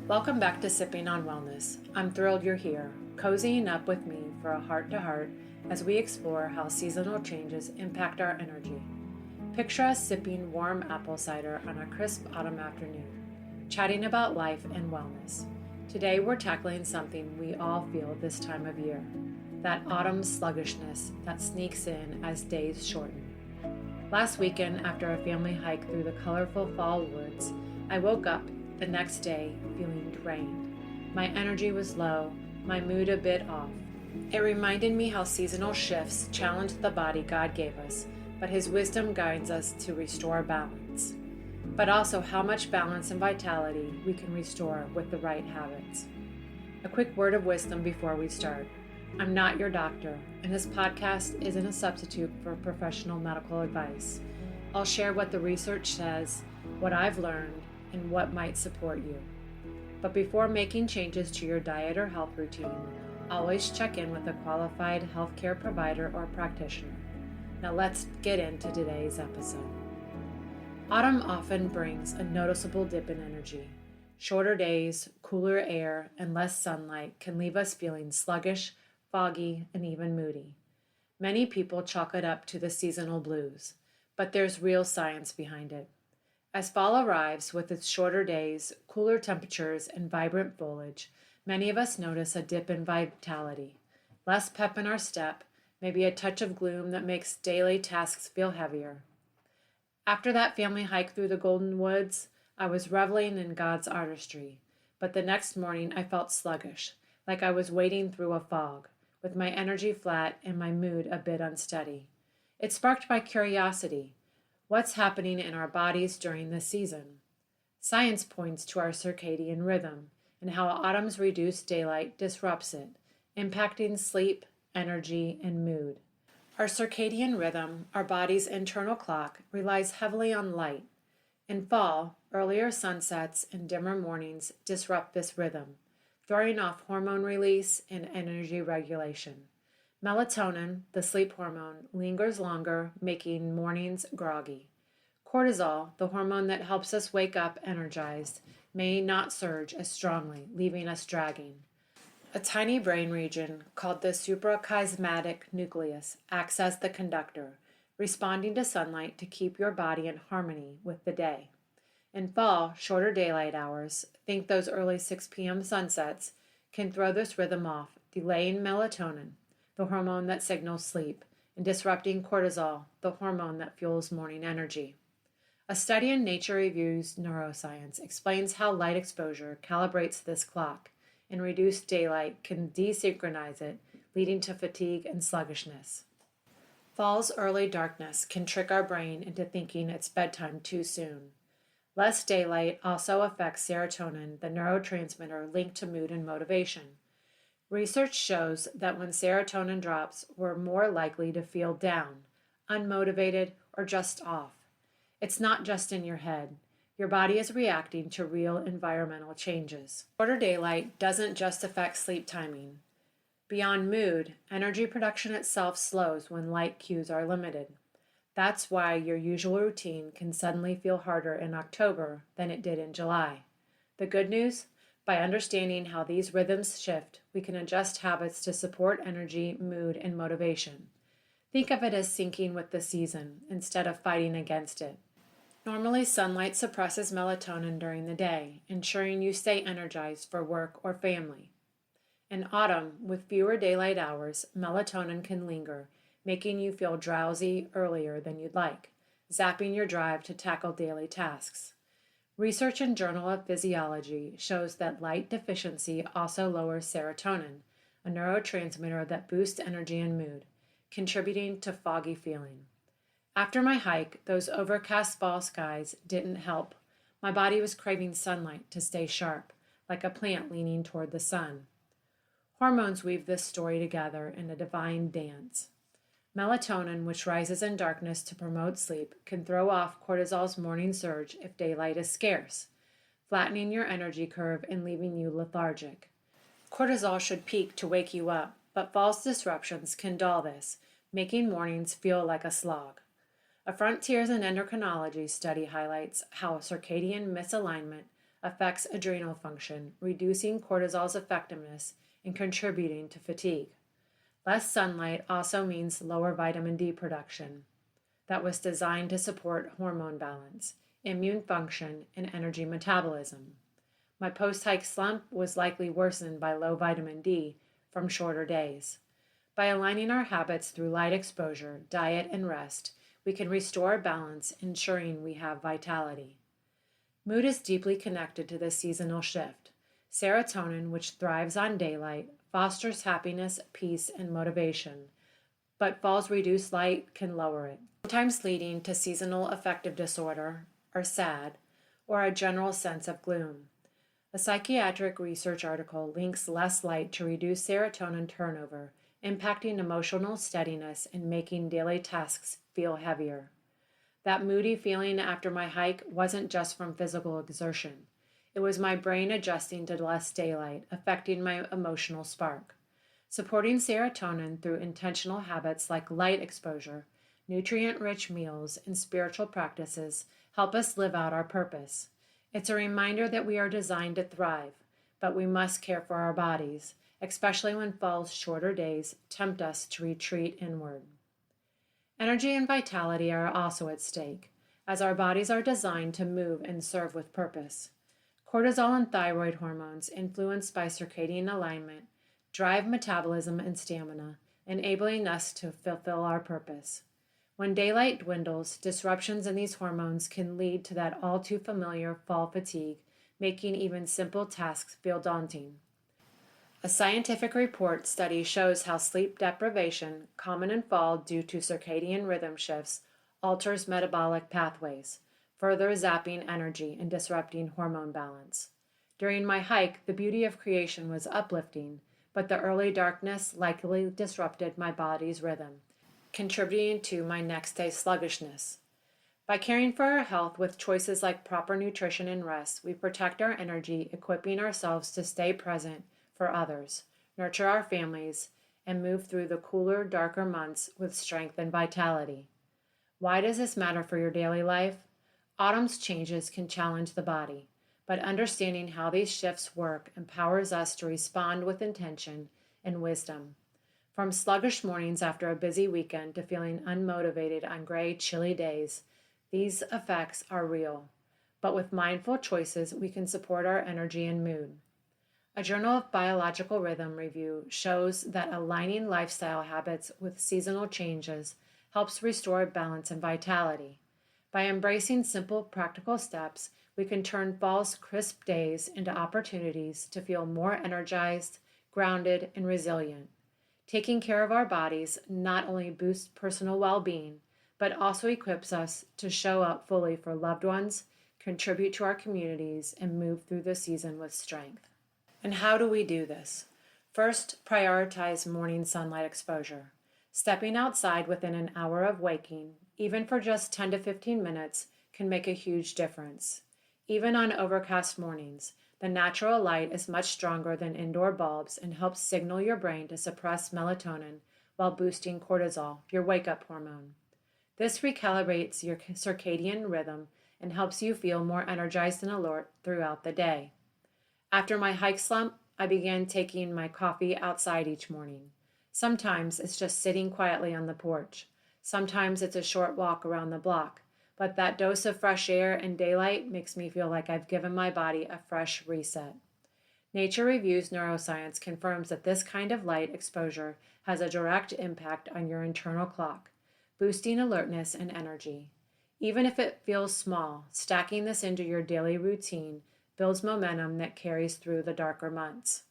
Welcome back to Sipping on Wellness. I'm thrilled you're here, cozying up with me for a heart-to-heart as we explore how seasonal changes impact our energy. Picture us sipping warm apple cider on a crisp autumn afternoon, chatting about life and wellness. Today we're tackling something we all feel this time of year, that autumn sluggishness that sneaks in as days shorten. Last weekend, after a family hike through the colorful fall woods, I woke up the next day feeling drained. My energy was low, my mood a bit off. It reminded me how seasonal shifts challenge the body God gave us, but His wisdom guides us to restore balance. But also how much balance and vitality we can restore with the right habits. A quick word of wisdom before we start. I'm not your doctor, and this podcast isn't a substitute for professional medical advice. I'll share what the research says, what I've learned, and what might support you. But before making changes to your diet or health routine, always check in with a qualified healthcare provider or practitioner. Now let's get into today's episode. Autumn often brings a noticeable dip in energy. Shorter days, cooler air, and less sunlight can leave us feeling sluggish, foggy, and even moody. Many people chalk it up to the seasonal blues, but there's real science behind it. As fall arrives with its shorter days, cooler temperatures, and vibrant foliage, many of us notice a dip in vitality, less pep in our step, maybe a touch of gloom that makes daily tasks feel heavier. After that family hike through the Golden Woods, I was reveling in God's artistry, but the next morning I felt sluggish, like I was wading through a fog, with my energy flat and my mood a bit unsteady. It sparked my curiosity. What's happening in our bodies during this season? Science points to our circadian rhythm and how autumn's reduced daylight disrupts it, impacting sleep, energy, and mood. Our circadian rhythm, our body's internal clock, relies heavily on light. In fall, earlier sunsets and dimmer mornings disrupt this rhythm, throwing off hormone release and energy regulation. Melatonin, the sleep hormone, lingers longer, making mornings groggy. Cortisol, the hormone that helps us wake up energized, may not surge as strongly, leaving us dragging. A tiny brain region called the suprachiasmatic nucleus acts as the conductor, responding to sunlight to keep your body in harmony with the day. In fall, shorter daylight hours, think those early 6 p.m. sunsets, can throw this rhythm off, delaying melatonin, the hormone that signals sleep, and disrupting cortisol, the hormone that fuels morning energy. A study in Nature Reviews Neuroscience explains how light exposure calibrates this clock, and reduced daylight can desynchronize it, leading to fatigue and sluggishness. Fall's early darkness can trick our brain into thinking it's bedtime too soon. Less daylight also affects serotonin, the neurotransmitter linked to mood and motivation. Research shows that when serotonin drops, we're more likely to feel down, unmotivated, or just off. It's not just in your head. Your body is reacting to real environmental changes. Shorter daylight doesn't just affect sleep timing. Beyond mood, energy production itself slows when light cues are limited. That's why your usual routine can suddenly feel harder in October than it did in July. The good news? By understanding how these rhythms shift, we can adjust habits to support energy, mood, and motivation. Think of it as syncing with the season instead of fighting against it. Normally, sunlight suppresses melatonin during the day, ensuring you stay energized for work or family. In autumn, with fewer daylight hours, melatonin can linger, making you feel drowsy earlier than you'd like, zapping your drive to tackle daily tasks. Research in Journal of Physiology shows that light deficiency also lowers serotonin, a neurotransmitter that boosts energy and mood, contributing to foggy feeling. After my hike, those overcast fall skies didn't help. My body was craving sunlight to stay sharp, like a plant leaning toward the sun. Hormones weave this story together in a divine dance. Melatonin, which rises in darkness to promote sleep, can throw off cortisol's morning surge if daylight is scarce, flattening your energy curve and leaving you lethargic. Cortisol should peak to wake you up, but fall's disruptions can dull this, making mornings feel like a slog. A Frontiers in Endocrinology study highlights how circadian misalignment affects adrenal function, reducing cortisol's effectiveness and contributing to fatigue. Less sunlight also means lower vitamin D production that was designed to support hormone balance, immune function, and energy metabolism. My post-hike slump was likely worsened by low vitamin D from shorter days. By aligning our habits through light exposure, diet, and rest, we can restore balance, ensuring we have vitality. Mood is deeply connected to this seasonal shift. Serotonin, which thrives on daylight, fosters happiness, peace, and motivation, but fall's reduced light can lower it, sometimes leading to seasonal affective disorder, or SAD, or a general sense of gloom. A psychiatric research article links less light to reduce serotonin turnover, impacting emotional steadiness and making daily tasks feel heavier. That moody feeling after my hike wasn't just from physical exertion. It was my brain adjusting to less daylight, affecting my emotional spark. Supporting serotonin through intentional habits like light exposure, nutrient-rich meals, and spiritual practices help us live out our purpose. It's a reminder that we are designed to thrive, but we must care for our bodies, especially when fall's shorter days tempt us to retreat inward. Energy and vitality are also at stake, as our bodies are designed to move and serve with purpose. Cortisol and thyroid hormones, influenced by circadian alignment, drive metabolism and stamina, enabling us to fulfill our purpose. When daylight dwindles, disruptions in these hormones can lead to that all too familiar fall fatigue, making even simple tasks feel daunting. A scientific report study shows how sleep deprivation, common in fall due to circadian rhythm shifts, alters metabolic pathways, further zapping energy and disrupting hormone balance. During my hike, the beauty of creation was uplifting, but the early darkness likely disrupted my body's rhythm, contributing to my next day's sluggishness. By caring for our health with choices like proper nutrition and rest, we protect our energy, equipping ourselves to stay present for others, nurture our families, and move through the cooler, darker months with strength and vitality. Why does this matter for your daily life? Autumn's changes can challenge the body, but understanding how these shifts work empowers us to respond with intention and wisdom. From sluggish mornings after a busy weekend to feeling unmotivated on gray, chilly days, these effects are real. But with mindful choices, we can support our energy and mood. A Journal of Biological Rhythm review shows that aligning lifestyle habits with seasonal changes helps restore balance and vitality. By embracing simple, practical steps, we can turn fall's crisp days into opportunities to feel more energized, grounded, and resilient. Taking care of our bodies not only boosts personal well-being, but also equips us to show up fully for loved ones, contribute to our communities, and move through the season with strength. And how do we do this? First, prioritize morning sunlight exposure. Stepping outside within an hour of waking, even for just 10 to 15 minutes, can make a huge difference. Even on overcast mornings, the natural light is much stronger than indoor bulbs and helps signal your brain to suppress melatonin while boosting cortisol, your wake-up hormone. This recalibrates your circadian rhythm and helps you feel more energized and alert throughout the day. After my hike slump, I began taking my coffee outside each morning. Sometimes it's just sitting quietly on the porch. Sometimes it's a short walk around the block. But that dose of fresh air and daylight makes me feel like I've given my body a fresh reset. Nature Review's neuroscience confirms that this kind of light exposure has a direct impact on your internal clock, boosting alertness and energy. Even if it feels small, stacking this into your daily routine builds momentum that carries through the darker months.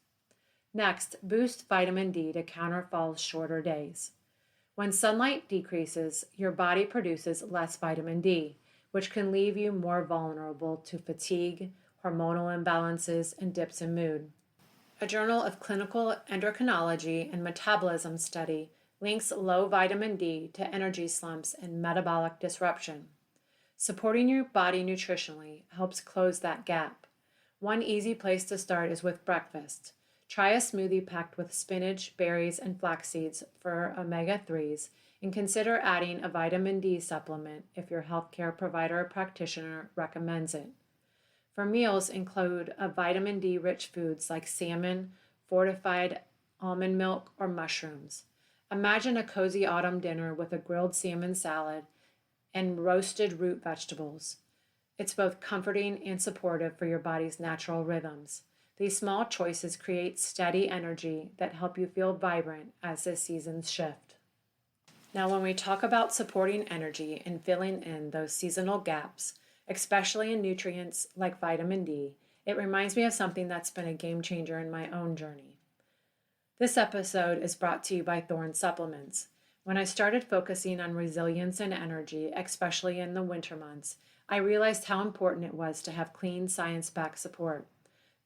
Next, boost vitamin D to counter fall's shorter days. When sunlight decreases, your body produces less vitamin D, which can leave you more vulnerable to fatigue, hormonal imbalances, and dips in mood. A Journal of Clinical Endocrinology and Metabolism study links low vitamin D to energy slumps and metabolic disruption. Supporting your body nutritionally helps close that gap. One easy place to start is with breakfast. Try a smoothie packed with spinach, berries, and flax seeds for omega-3s, and consider adding a vitamin D supplement if your healthcare provider or practitioner recommends it. For meals, include a vitamin D rich foods like salmon, fortified almond milk, or mushrooms. Imagine a cozy autumn dinner with a grilled salmon salad and roasted root vegetables. It's both comforting and supportive for your body's natural rhythms. These small choices create steady energy that help you feel vibrant as the seasons shift. Now, when we talk about supporting energy and filling in those seasonal gaps, especially in nutrients like vitamin D, it reminds me of something that's been a game changer in my own journey. This episode is brought to you by Thorne Supplements. When I started focusing on resilience and energy, especially in the winter months, I realized how important it was to have clean, science-backed support.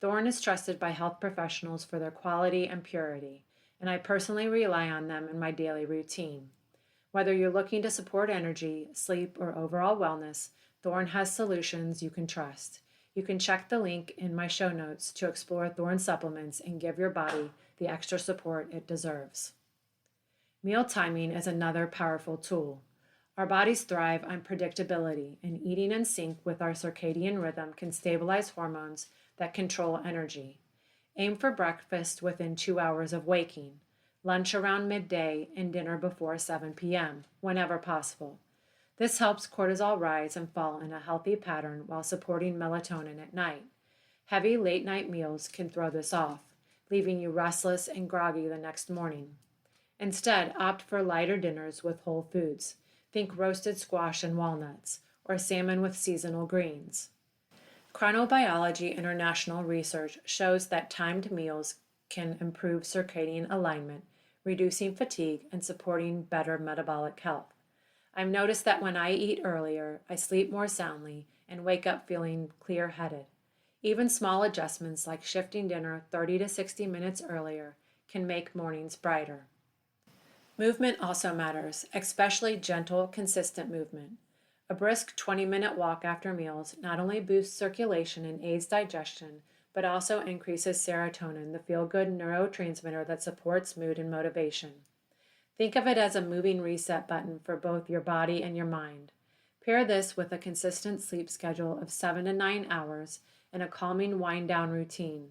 Thorne is trusted by health professionals for their quality and purity, and I personally rely on them in my daily routine. Whether you're looking to support energy, sleep, or overall wellness, Thorne has solutions you can trust. You can check the link in my show notes to explore Thorne Supplements and give your body the extra support it deserves. Meal timing is another powerful tool. Our bodies thrive on predictability, and eating in sync with our circadian rhythm can stabilize hormones that control energy. Aim for breakfast within 2 hours of waking, lunch around midday, and dinner before 7 p.m., whenever possible. This helps cortisol rise and fall in a healthy pattern while supporting melatonin at night. Heavy late-night meals can throw this off, leaving you restless and groggy the next morning. Instead, opt for lighter dinners with whole foods. Think roasted squash and walnuts, or salmon with seasonal greens. Chronobiology International research shows that timed meals can improve circadian alignment, reducing fatigue and supporting better metabolic health. I've noticed that when I eat earlier, I sleep more soundly and wake up feeling clear-headed. Even small adjustments like shifting dinner 30 to 60 minutes earlier can make mornings brighter. Movement also matters, especially gentle, consistent movement. A brisk 20-minute walk after meals not only boosts circulation and aids digestion, but also increases serotonin, the feel-good neurotransmitter that supports mood and motivation. Think of it as a moving reset button for both your body and your mind. Pair this with a consistent sleep schedule of 7 to 9 hours and a calming wind-down routine.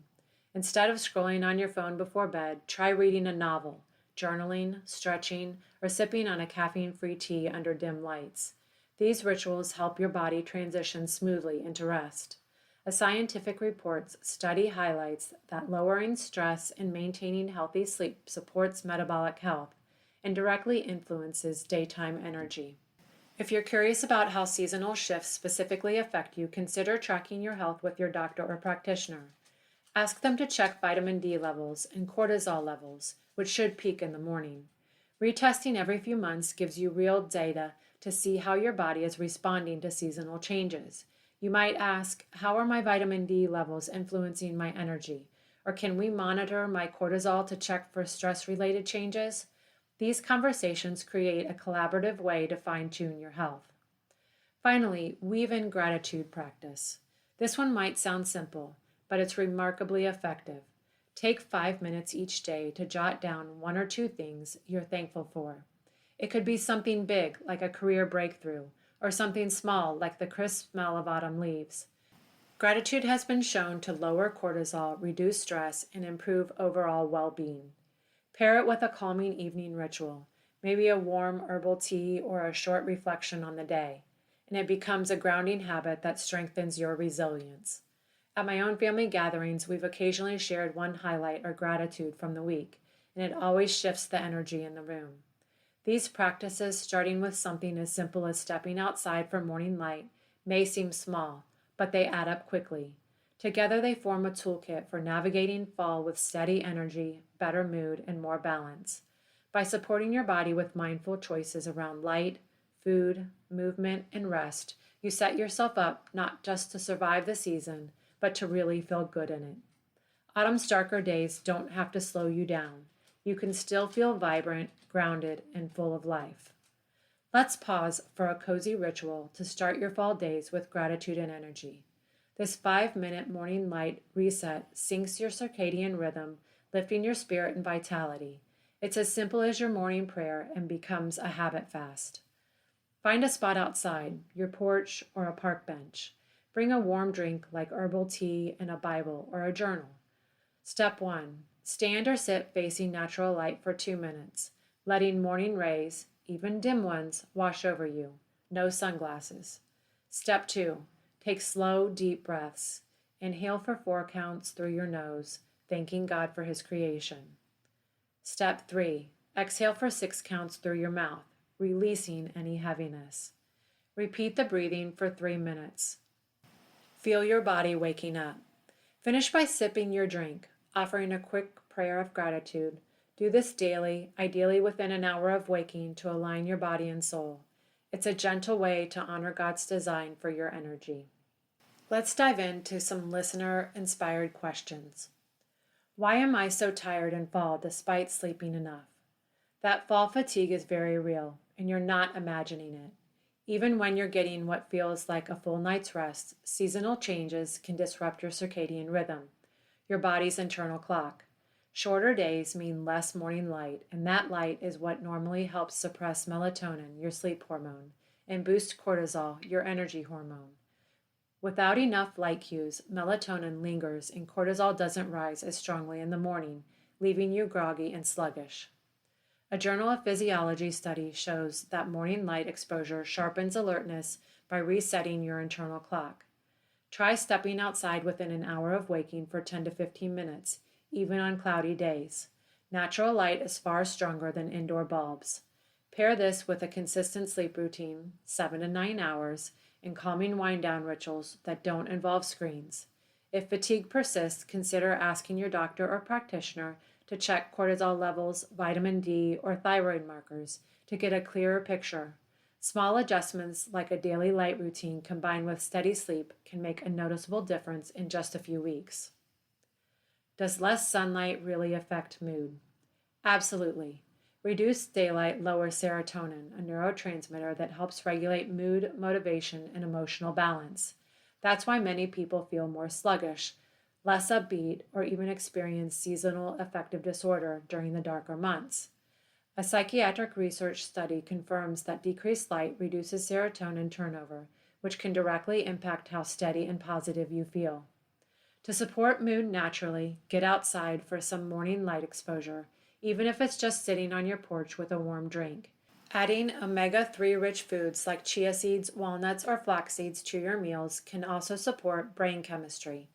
Instead of scrolling on your phone before bed, try reading a novel, journaling, stretching, or sipping on a caffeine-free tea under dim lights. These rituals help your body transition smoothly into rest. A scientific report's study highlights that lowering stress and maintaining healthy sleep supports metabolic health and directly influences daytime energy. If you're curious about how seasonal shifts specifically affect you, consider tracking your health with your doctor or practitioner. Ask them to check vitamin D levels and cortisol levels, which should peak in the morning. Retesting every few months gives you real data to see how your body is responding to seasonal changes. You might ask, how are my vitamin D levels influencing my energy? Or can we monitor my cortisol to check for stress-related changes? These conversations create a collaborative way to fine-tune your health. Finally, weave in gratitude practice. This one might sound simple, but it's remarkably effective. Take 5 minutes each day to jot down 1 or 2 things you're thankful for. It could be something big, like a career breakthrough, or something small, like the crisp smell of autumn leaves. Gratitude has been shown to lower cortisol, reduce stress, and improve overall well-being. Pair it with a calming evening ritual, maybe a warm herbal tea or a short reflection on the day, and it becomes a grounding habit that strengthens your resilience. At my own family gatherings, we've occasionally shared one highlight or gratitude from the week, and it always shifts the energy in the room. These practices, starting with something as simple as stepping outside for morning light, may seem small, but they add up quickly. Together they form a toolkit for navigating fall with steady energy, better mood, and more balance. By supporting your body with mindful choices around light, food, movement, and rest, you set yourself up not just to survive the season, but to really feel good in it. Autumn's darker days don't have to slow you down. You can still feel vibrant, grounded, and full of life. Let's pause for a cozy ritual to start your fall days with gratitude and energy. This 5-minute morning light reset syncs your circadian rhythm, lifting your spirit and vitality. It's as simple as your morning prayer and becomes a habit fast. Find a spot outside, your porch or a park bench. Bring a warm drink like herbal tea and a Bible or a journal. Step 1. Stand or sit facing natural light for 2 minutes, letting morning rays, even dim ones, wash over you. No sunglasses. Step 2. Take slow, deep breaths. Inhale for 4 counts through your nose, thanking God for His creation. Step 3. Exhale for 6 counts through your mouth, releasing any heaviness. Repeat the breathing for 3 minutes. Feel your body waking up. Finish by sipping your drink, offering a quick prayer of gratitude. Do this daily, ideally within an hour of waking, to align your body and soul. It's a gentle way to honor God's design for your energy. Let's dive into some listener-inspired questions. Why am I so tired in fall despite sleeping enough? That fall fatigue is very real, and you're not imagining it. Even when you're getting what feels like a full night's rest, seasonal changes can disrupt your circadian rhythm, your body's internal clock. Shorter days mean less morning light, and that light is what normally helps suppress melatonin, your sleep hormone, and boost cortisol, your energy hormone. Without enough light cues, melatonin lingers and cortisol doesn't rise as strongly in the morning, leaving you groggy and sluggish. A Journal of Physiology study shows that morning light exposure sharpens alertness by resetting your internal clock. Try stepping outside within an hour of waking for 10 to 15 minutes, even on cloudy days. Natural light is far stronger than indoor bulbs. Pair this with a consistent sleep routine, 7 to 9 hours, and calming wind-down rituals that don't involve screens. If fatigue persists, consider asking your doctor or practitioner to check cortisol levels, vitamin D, or thyroid markers to get a clearer picture. Small adjustments like a daily light routine combined with steady sleep can make a noticeable difference in just a few weeks. Does less sunlight really affect mood? Absolutely. Reduced daylight lowers serotonin, a neurotransmitter that helps regulate mood, motivation, and emotional balance. That's why many people feel more sluggish, less upbeat, or even experience seasonal affective disorder during the darker months. A psychiatric research study confirms that decreased light reduces serotonin turnover, which can directly impact how steady and positive you feel. To support mood naturally, get outside for some morning light exposure, even if it's just sitting on your porch with a warm drink. Adding omega-3 rich foods like chia seeds, walnuts, or flax seeds to your meals can also support brain chemistry.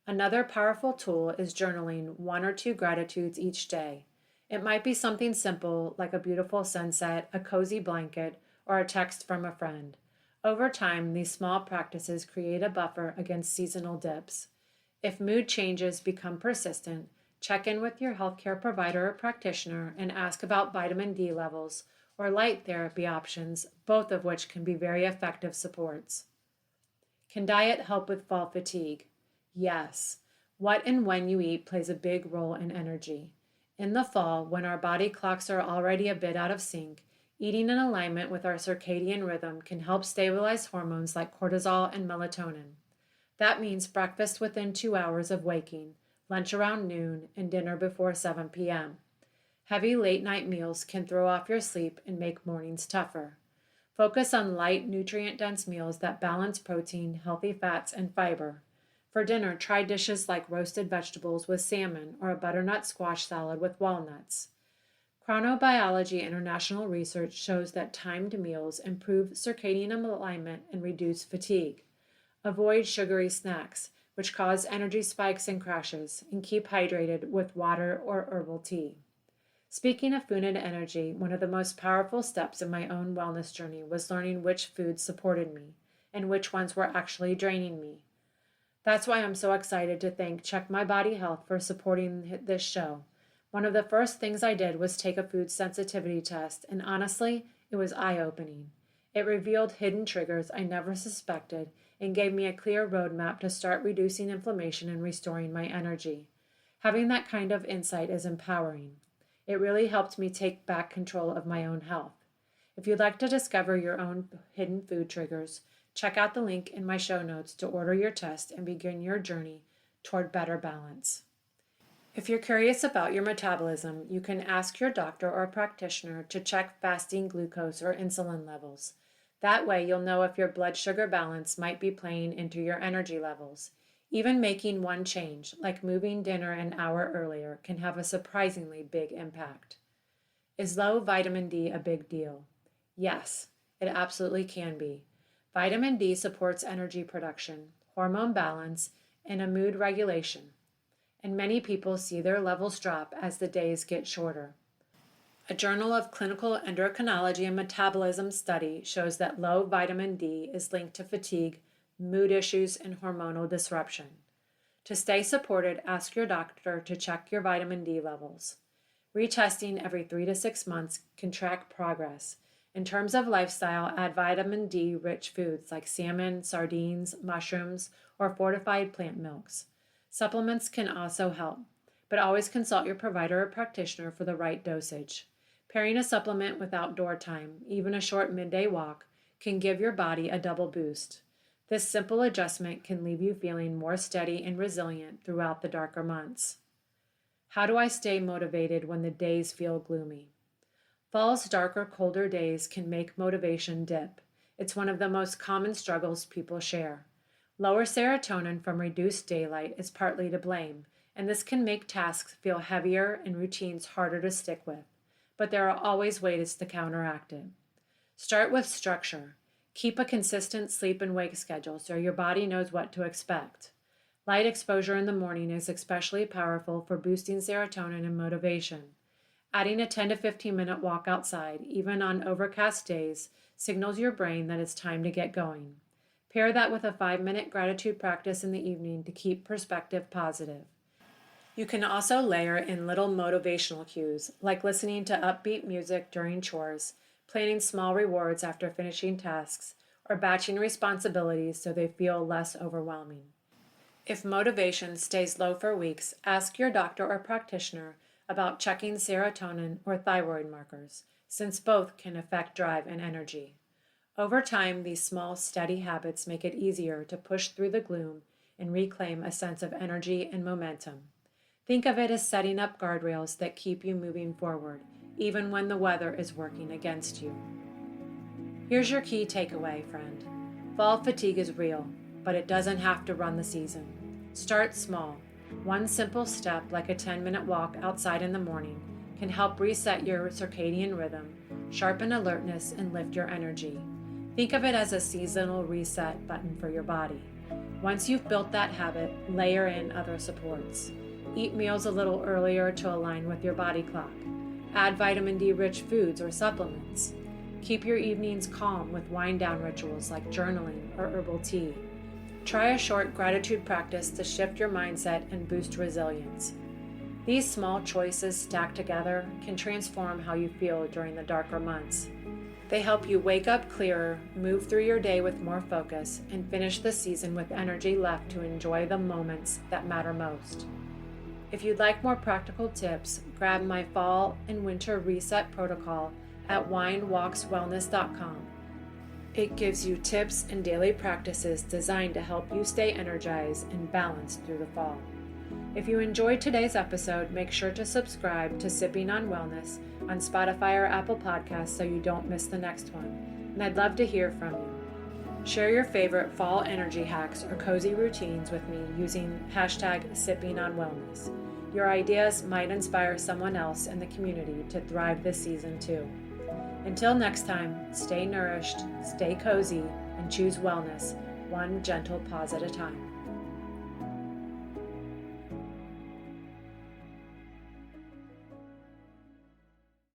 Another powerful tool is journaling 1 or 2 gratitudes each day. It might be something simple like a beautiful sunset, a cozy blanket, or a text from a friend. Over time, these small practices create a buffer against seasonal dips. If mood changes become persistent, check in with your healthcare provider or practitioner and ask about vitamin D levels or light therapy options, both of which can be very effective supports. Can diet help with fall fatigue? Yes. What and when you eat plays a big role in energy. In the fall, when our body clocks are already a bit out of sync, eating in alignment with our circadian rhythm can help stabilize hormones like cortisol and melatonin. That means breakfast within 2 hours of waking, lunch around noon, and dinner before 7 p.m. Heavy late-night meals can throw off your sleep and make mornings tougher. Focus on light, nutrient-dense meals that balance protein, healthy fats, and fiber. For dinner, try dishes like roasted vegetables with salmon or a butternut squash salad with walnuts. Chronobiology International research shows that timed meals improve circadian alignment and reduce fatigue. Avoid sugary snacks, which cause energy spikes and crashes, and keep hydrated with water or herbal tea. Speaking of food and energy, one of the most powerful steps in my own wellness journey was learning which foods supported me and which ones were actually draining me. That's why I'm so excited to thank Check My Body Health for supporting this show. One of the first things I did was take a food sensitivity test, and honestly, it was eye-opening. It revealed hidden triggers I never suspected and gave me a clear roadmap to start reducing inflammation and restoring my energy. Having that kind of insight is empowering. It really helped me take back control of my own health. If you'd like to discover your own hidden food triggers, check out the link in my show notes to order your test and begin your journey toward better balance. If you're curious about your metabolism, you can ask your doctor or practitioner to check fasting glucose or insulin levels. That way, you'll know if your blood sugar balance might be playing into your energy levels. Even making one change, like moving dinner an hour earlier, can have a surprisingly big impact. Is low vitamin D a big deal? Yes, it absolutely can be. Vitamin D supports energy production, hormone balance, and a mood regulation, and many people see their levels drop as the days get shorter. A Journal of Clinical Endocrinology and Metabolism study shows that low vitamin D is linked to fatigue, mood issues, and hormonal disruption. To stay supported, ask your doctor to check your vitamin D levels. Retesting every 3 to 6 months can track progress. In terms of lifestyle, add vitamin D-rich foods like salmon, sardines, mushrooms, or fortified plant milks. Supplements can also help, but always consult your provider or practitioner for the right dosage. Pairing a supplement with outdoor time, even a short midday walk, can give your body a double boost. This simple adjustment can leave you feeling more steady and resilient throughout the darker months. How do I stay motivated when the days feel gloomy? Fall's darker, colder days can make motivation dip. It's one of the most common struggles people share. Lower serotonin from reduced daylight is partly to blame, and this can make tasks feel heavier and routines harder to stick with. But there are always ways to counteract it. Start with structure. Keep a consistent sleep and wake schedule so your body knows what to expect. Light exposure in the morning is especially powerful for boosting serotonin and motivation. Adding a 10 to 15 minute walk outside, even on overcast days, signals your brain that it's time to get going. Pair that with a 5-minute gratitude practice in the evening to keep perspective positive. You can also layer in little motivational cues, like listening to upbeat music during chores, planning small rewards after finishing tasks, or batching responsibilities so they feel less overwhelming. If motivation stays low for weeks, ask your doctor or practitioner about checking serotonin or thyroid markers, since both can affect drive and energy. Over time, these small, steady habits make it easier to push through the gloom and reclaim a sense of energy and momentum. Think of it as setting up guardrails that keep you moving forward, even when the weather is working against you. Here's your key takeaway, friend. Fall fatigue is real, but it doesn't have to run the season. Start small. One simple step, like a 10-minute walk outside in the morning, can help reset your circadian rhythm, sharpen alertness, and lift your energy. Think of it as a seasonal reset button for your body. Once you've built that habit, layer in other supports. Eat meals a little earlier to align with your body clock. Add vitamin D-rich foods or supplements. Keep your evenings calm with wind-down rituals like journaling or herbal tea. Try a short gratitude practice to shift your mindset and boost resilience. These small choices stacked together can transform how you feel during the darker months. They help you wake up clearer, move through your day with more focus, and finish the season with energy left to enjoy the moments that matter most. If you'd like more practical tips, grab my Fall and Winter Reset Protocol at windwalkswellness.com. It gives you tips and daily practices designed to help you stay energized and balanced through the fall. If you enjoyed today's episode, make sure to subscribe to Sipping on Wellness on Spotify or Apple Podcasts so you don't miss the next one. And I'd love to hear from you. Share your favorite fall energy hacks or cozy routines with me using #SippingOnWellness. Your ideas might inspire someone else in the community to thrive this season too. Until next time, stay nourished, stay cozy, and choose wellness, one gentle pause at a time.